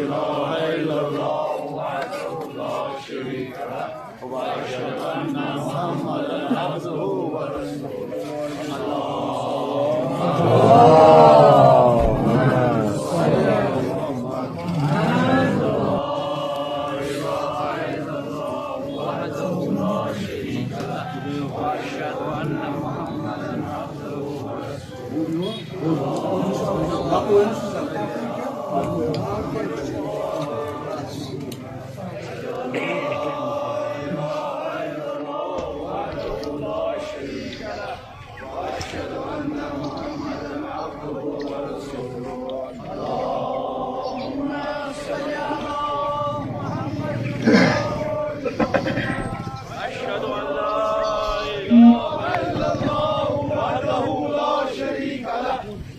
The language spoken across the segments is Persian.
إله إلا الله وحده لا شريك له وأشهد أن محمدا عبده ورسوله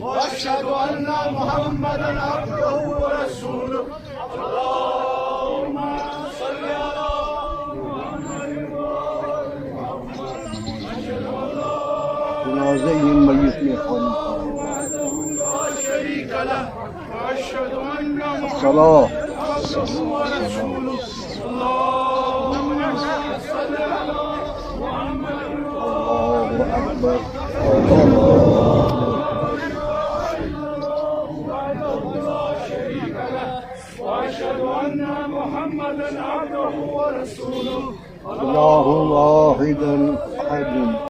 وأشهد أن محمدا عبده ورسوله اللهم صل على محمد جنازه الميت میخوانیم وحده لا شريك له وأشهد أن محمدا صلاة عبده ورسوله اللهم صل على محمد الله أكبر وأشهد أن محمدا عبده ورسوله الله واحد أحد